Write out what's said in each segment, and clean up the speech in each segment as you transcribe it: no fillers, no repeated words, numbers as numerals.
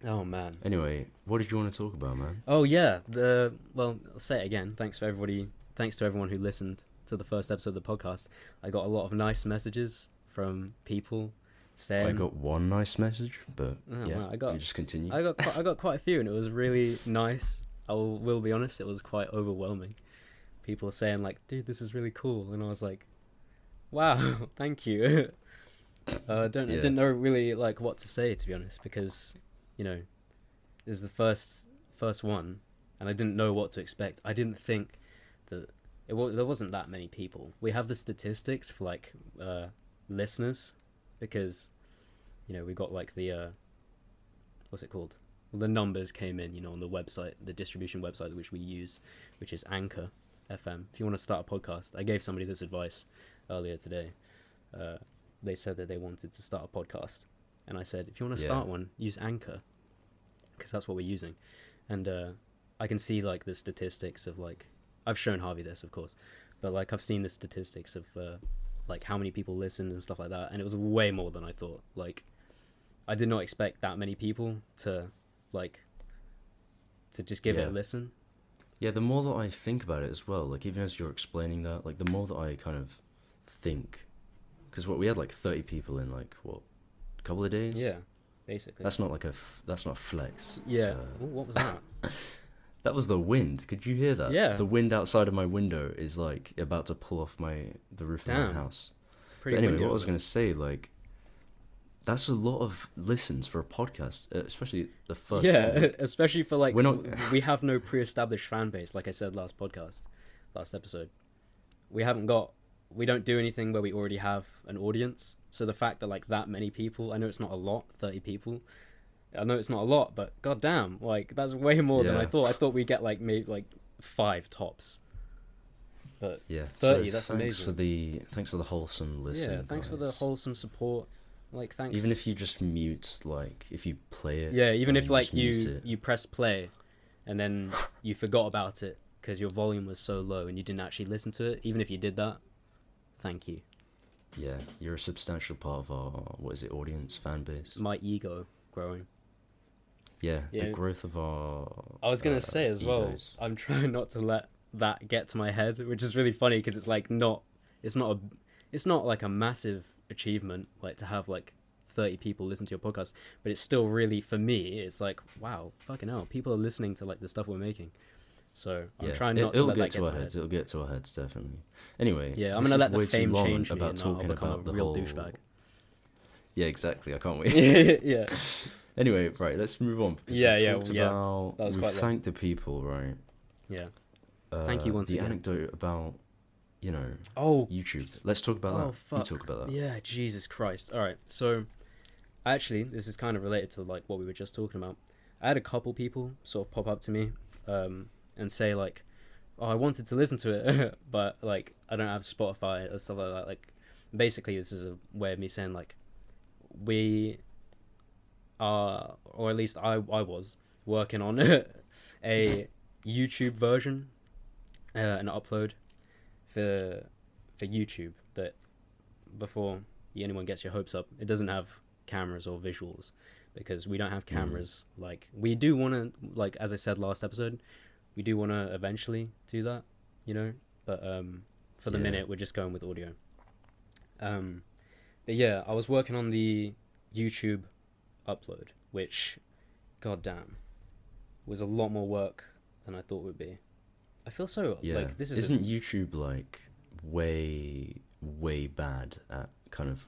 Oh man. Anyway, what did you want to talk about, man? Oh yeah. Well, I'll say it again. Thanks for everybody. Thanks to everyone who listened to the first episode of the podcast. I got a lot of nice messages from people I saying, got one nice message, but oh, yeah, wow, you just continue. I got quite a few, and it was really nice. Will be honest, it was quite overwhelming. People saying like, "Dude, this is really cool," and I was like, "Wow, thank you." Yeah, Didn't know really like what to say, to be honest, because you know this is the first one, and I didn't know what to expect. I didn't think that there wasn't that many people. We have the statistics for like listeners, because we got like the what's it called? Well, the numbers came in, on the website, the distribution website which we use, which is Anchor FM. If you want to start a podcast, I gave somebody this advice earlier today. They said that they wanted to start a podcast, and I said, if you want to start one, use Anchor, because that's what we're using. And I can see like the statistics of like, I've shown Harvey this, of course, but like I've seen the statistics of like how many people listened and stuff like that, and it was way more than I thought. Like, I did not expect that many people to just give it a listen. Yeah, the more that I think about it as well, like even as you're explaining that, like the more that I kind of think, because we had like 30 people in like what, a couple of days. Yeah, basically. That's not like that's not a flex. Yeah. Ooh, what was that? That was the wind. Could you hear that? Yeah. The wind outside of my window is like about to pull off the roof of my house. Pretty but anyway, windy what I was over gonna say, like, that's a lot of listens for a podcast, especially the first one. Yeah, especially for like, We're not... we have no pre-established fan base, like I said last episode. We don't do anything where we already have an audience. So the fact that like that many people, I know it's not a lot, 30 people. I know it's not a lot, but goddamn, like that's way more than I thought. I thought we'd get like maybe like 5 tops. But yeah, 30, so that's thanks amazing. Thanks for the wholesome listen. Yeah, thanks for the wholesome support. Like, thanks. Even if you just mute, like if you play it. Yeah, even if like you you press play, and then you forgot about it because your volume was so low and you didn't actually listen to it. Even if you did that, thank you. Yeah, you're a substantial part of our audience, fan base. My ego growing. Yeah, the growth of our. I was gonna say as well. egos. I'm trying not to let that get to my head, which is really funny because it's like it's not like a massive achievement like to have like 30 people listen to your podcast, but it's still really, for me, it's like, wow, fucking hell, people are listening to like the stuff we're making. So I'm trying not to let that get to our heads. It'll get to our heads, definitely. Anyway, yeah, I'm gonna let the way fame too long change me, about and talking I'll become about a the real whole... douchebag. Yeah, exactly. I can't wait. Yeah. Anyway, right, let's move on. We thanked the people, right? Yeah. Thank you once the again. The anecdote about, YouTube. Let's talk about that. Fuck. You talk about that. Yeah, Jesus Christ. All right, so actually, this is kind of related to like what we were just talking about. I had a couple people sort of pop up to me and say like, oh, I wanted to listen to it, but like I don't have Spotify or stuff like that. Like, basically, this is a way of me saying like, we are, or at least I was working on a YouTube version, an upload for YouTube that, before anyone gets your hopes up, it doesn't have cameras or visuals, because we don't have cameras. Like, we do want to, like as I said last episode, we do want to eventually do that, but for the minute we're just going with audio. But yeah, I was working on the YouTube upload, which, goddamn, was a lot more work than I thought it would be. I feel so like this isn't YouTube like way bad at kind of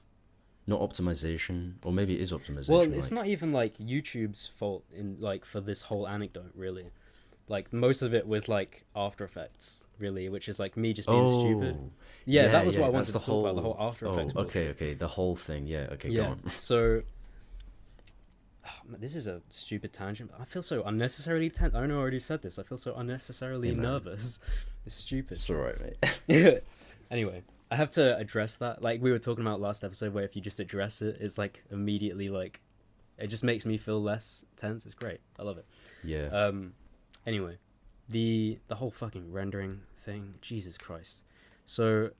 not optimization, or maybe it is optimization. Well, it's not even like YouTube's fault in like for this whole anecdote, really. Like, most of it was like After Effects, really, which is like me just being stupid. Yeah, that was what I wanted to talk about, the whole After Effects. Okay, the whole thing. Yeah, okay, yeah. Go on. So, this is a stupid tangent. I feel so unnecessarily tense. I know I already said this. I feel so unnecessarily nervous. It's stupid. It's alright, mate. Anyway, I have to address that. Like we were talking about last episode, where if you just address it, it's like immediately like, it just makes me feel less tense. It's great. I love it. Yeah. Anyway, the whole fucking rendering thing, Jesus Christ. So,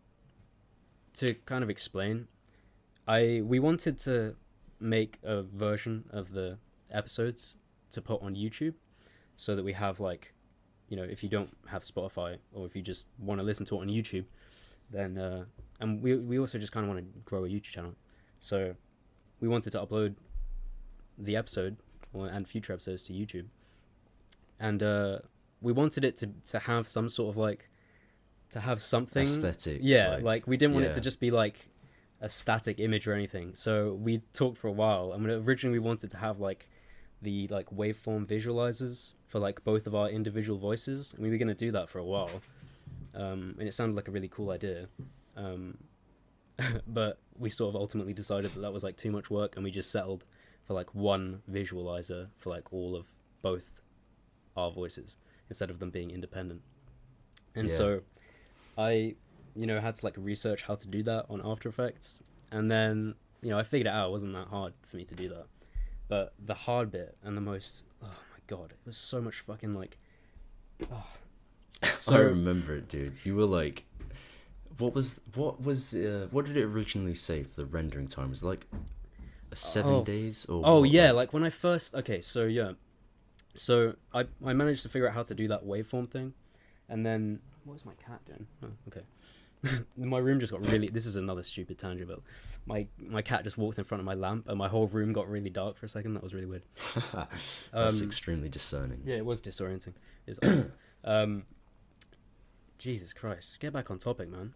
to kind of explain, we wanted to make a version of the episodes to put on YouTube, so that we have like, you know, if you don't have Spotify or if you just want to listen to it on YouTube, then and we also just kind of want to grow a YouTube channel, so we wanted to upload the episode and future episodes to YouTube, and we wanted it to have some sort of like, to have something aesthetic. Yeah, like we didn't want it yeah. to just be like a static image or anything. So we talked for a while. I mean, originally we wanted to have like the like waveform visualizers for like both of our individual voices, and we were going to do that for a while, and it sounded like a really cool idea, but we sort of ultimately decided that was like too much work, and we just settled for like one visualizer for like all of both our voices instead of them being independent. And so I, you know, had to like research how to do that on After Effects, and then, you know, I figured it out. It wasn't that hard for me to do that, but the hard bit and the most, oh my god, it was so much fucking like, oh. So, I remember it, dude. You were like, what did it originally say for the rendering time? Was it like 7 days or? Oh yeah, like when I first, okay, so yeah, so I managed to figure out how to do that waveform thing, and then what was my cat doing? Oh, okay. My room just got really, this is another stupid tangent, but my cat just walked in front of my lamp and my whole room got really dark for a second. That was really weird. That's extremely discerning. Yeah, it was disorienting. It's, Jesus Christ, get back on topic, man.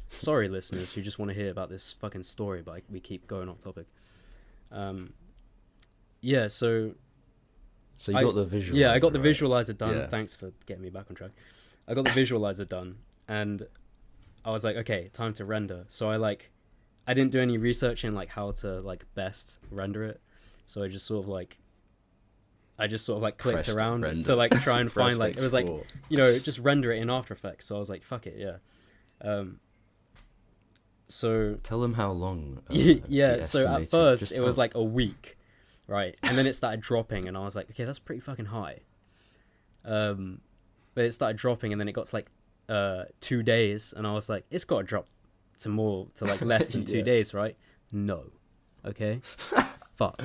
Sorry, listeners who just want to hear about this fucking story, but we keep going off topic. Yeah, so you got the visualizer. Yeah, I got the right? visualizer done. Yeah. Thanks for getting me back on track. I got the visualizer done, and I was like, okay, time to render. So I didn't do any research in like how to like best render it. So I just sort of like clicked Pressed around render. to like try and find like, it was like, export. you know, just render it in After Effects. So I was like, fuck it, yeah. So Tell them how long. yeah, so at estimated- first just it was tell- like a week, right? And then it started dropping, and I was like, okay, that's pretty fucking high. But it started dropping, and then it got to like 2 days, and I was like, it's got to drop to like less than 2 Yeah. days, right? No. Okay? Fuck.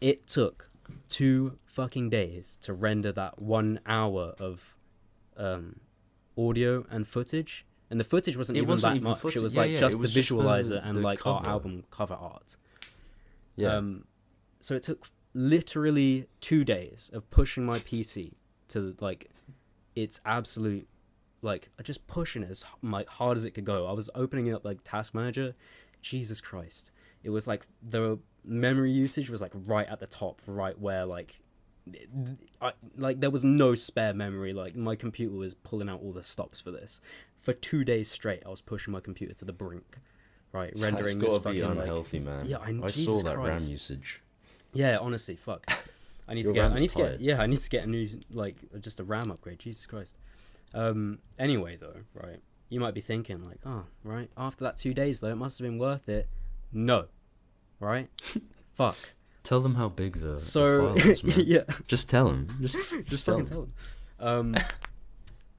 It took 2 fucking days to render that 1 hour of audio and footage. And the footage wasn't even that much. footage. It was Yeah, like yeah, just it the was just visualizer and the like our cover. album cover art. Yeah. So it took literally 2 days of pushing my PC to like its absolute, like just pushing it as like hard as it could go. I was opening it up like Task Manager. Jesus Christ. It was like the memory usage was like right at the top, right where like there was no spare memory. Like my computer was pulling out all the stops for this. For 2 days straight, I was pushing my computer to the brink, right, rendering That's this gotta be fucking unhealthy, like, man. yeah, I Jesus saw that RAM Christ. usage. Yeah, honestly, fuck. I need Your to get. RAM I is need to get. tired. Yeah, I need to get a new like just a RAM upgrade. Jesus Christ. Anyway, though, right? You might be thinking like, oh, right. After that 2 days, though, it must have been worth it. No, right? Fuck. Tell them how big the So file is, man. yeah, Just tell them. just fucking tell them.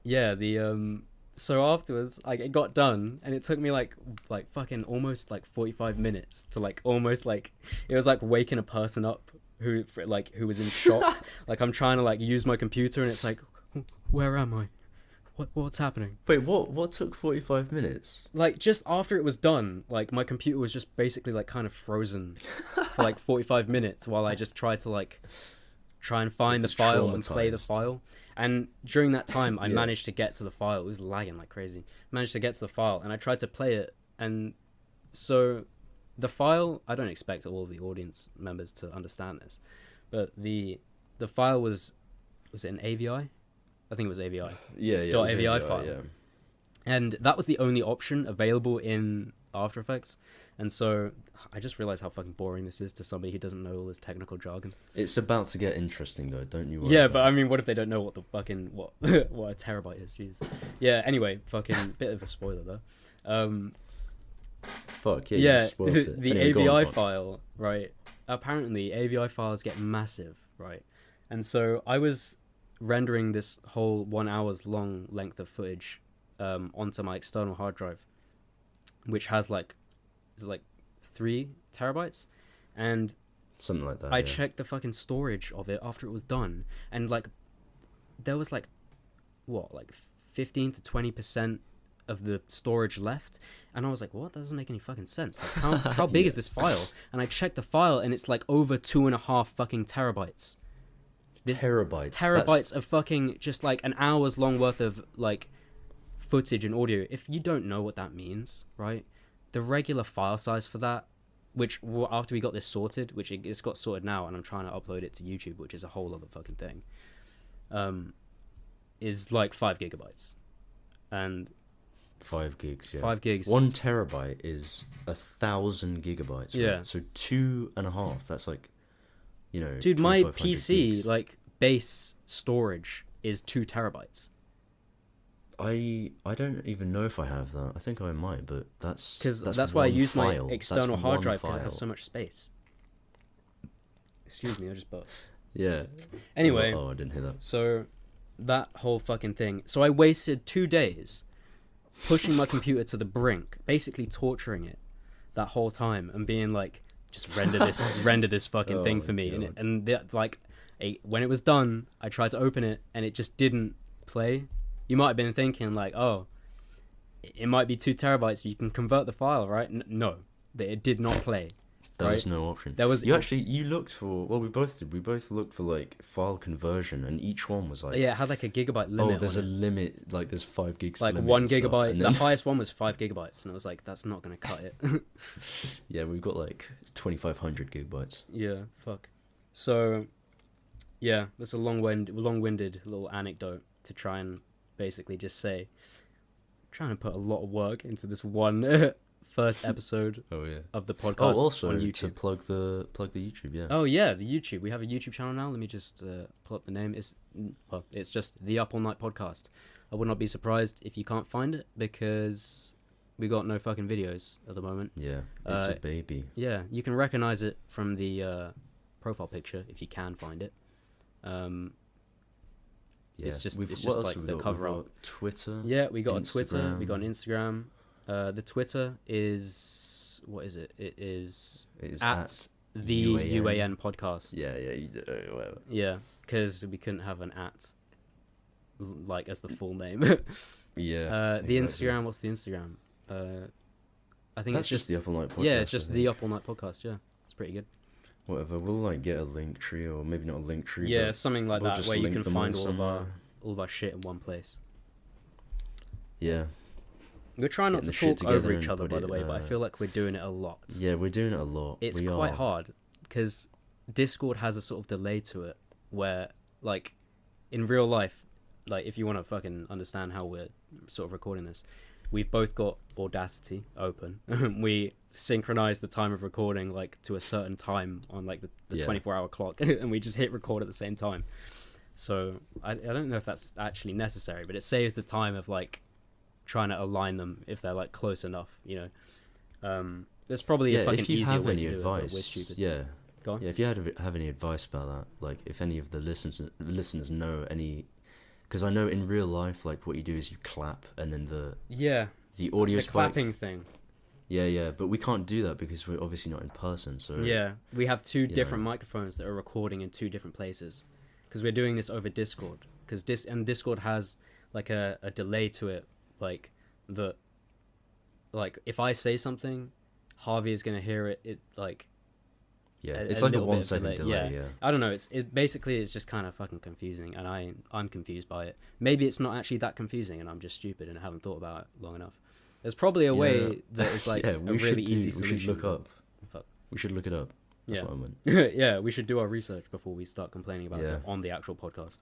Yeah, the so afterwards, like it got done, and it took me like fucking almost like 45 minutes to like almost like it was like waking a person up who was in shock. Like I'm trying to like use my computer, and it's like, where am I? What's happening? Wait, what took 45 minutes? Like just after it was done, like my computer was just basically like kind of frozen for like 45 minutes while I just tried to like try and find the was file and play the traumatized. file. And during that time, I Yeah. managed to get to the file. It was lagging like crazy. Managed to get to the file, and I tried to play it. And so the file, I don't expect all of the audience members to understand this, but the file was it an AVI? I think it was AVI. Yeah, it Dot was AVI AVI, file. Yeah. And that was the only option available in After Effects. And so I just realized how fucking boring this is to somebody who doesn't know all this technical jargon. It's about to get interesting though, don't you worry. Yeah, about but it. I mean, what if they don't know what the fucking what what a terabyte is? Jeez. Yeah. Anyway, fucking bit of a spoiler though. Fuck yeah, you Yeah. just spoiled it. The Anyway, go AVI on, Posh. file, right? Apparently, AVI files get massive, right? And so I was rendering this whole 1 hour's long length of footage onto my external hard drive, which has like, is it like 3 terabytes? And Something like that. I yeah. checked the fucking storage of it after it was done, and like, there was like, what, like 15 to 20% of the storage left, and I was like, what? That doesn't make any fucking sense. Like, how big is this file? And I checked the file, and it's like over 2.5 fucking terabytes. Terabytes of fucking just like an hour's long worth of like footage and audio. If you don't know what that means, right? The regular file size for that, which after we got this sorted, which it's got sorted now, and I'm trying to upload it to YouTube, which is a whole other fucking thing, is like 5 gigabytes. And 5 gigs, yeah. 5 gigs. 1 terabyte is 1,000 gigabytes. Right? Yeah. So 2.5. That's like, you know. Dude, my 2,500 PC gigs. like base storage is 2 terabytes. I don't even know if I have that. I think I might, but that's Because that's why I one use file. my external That's hard one drive because it file. has so much space. Excuse me, I just burped. Yeah. Anyway, Oh, I didn't hear that. so that whole fucking thing. So I wasted 2 days pushing my computer to the brink, basically torturing it that whole time and being like, just render this fucking thing my for me. God. When it was done, I tried to open it and it just didn't play. You might have been thinking like, oh, it might be 2 terabytes. You can convert the file, right? No, it did not play. There right? was no option. There was you looked for, well, we both did. We both looked for like file conversion, and each one was like, yeah, it had like a gigabyte limit. oh, there's a on it. limit, like there's 5 gigs. Like limit 1 and stuff, gigabyte. and The then- highest one was 5 gigabytes, and I was like, that's not gonna cut it. yeah, we've got like 2,500 gigabytes. Yeah, fuck. So, yeah, that's a long-winded little anecdote to try and basically just say, trying to put a lot of work into this one first episode Oh yeah. of the podcast also on to YouTube. plug the YouTube. Yeah. Oh yeah, the YouTube. We have a YouTube channel now. Let me just pull up the name. It's just the Up All Night Podcast. I would not be surprised if you can't find it because we got no fucking videos at the moment. Yeah. It's a baby. Yeah, you can recognize it from the profile picture if you can find it. Yeah. It's just What just else like have we the got? cover We've art. got Twitter. Yeah, we got a Twitter. We got an Instagram. Instagram. The Twitter is what is it? It is It is at the UAN podcast. Yeah. Whatever. Yeah, because we couldn't have an at like as the full name. Yeah. The exactly. Instagram. What's the Instagram? I think That's it's just the Up All Night Podcast. yeah, it's I just think. the Up All Night Podcast. Yeah, it's pretty good. Whatever. We'll like get a link tree, or maybe not a link tree. Yeah, but something like we'll that just where you link can them find all all somewhere. of our shit in one place. Yeah. We're trying not to Getting the shit talk over together each and other, put by the it, way, but I feel like we're doing it a lot. Yeah, we're doing it a lot. It's We quite are. hard because Discord has a sort of delay to it where, like, in real life, like, if you want to fucking understand how we're sort of recording this, we've both got Audacity open. We synchronize the time of recording, like, to a certain time on, like, the Yeah. 24-hour clock, and we just hit record at the same time. So I don't know if that's actually necessary, but it saves the time of, like, trying to align them if they're, like, close enough, you know. There's probably a fucking if you easier have way any to do advice, it, but we're stupid. yeah, Go on. yeah. If you have any advice about that, like if any of the listeners know any, because I know in real life, like what you do is you clap and then Yeah, the audio the spike. clapping thing. Yeah, but we can't do that because we're obviously not in person. So Yeah, we have two you different know. microphones that are recording in 2 different places because we're doing this over Discord. Because Discord has like a delay to it, like if I say something, Harvey is gonna hear it. It like yeah, a it's like a little bit 1 of second delay. Yeah. I don't know. It's just kind of fucking confusing, and I'm confused by it. Maybe it's not actually that confusing, and I'm just stupid and haven't thought about it long enough. There's probably a way that is like yeah, a we really should easy we solution. should look up. Fuck. We should look it up. That's Yeah. what I meant. Yeah, we should do our research before we start complaining about Yeah. it on the actual podcast.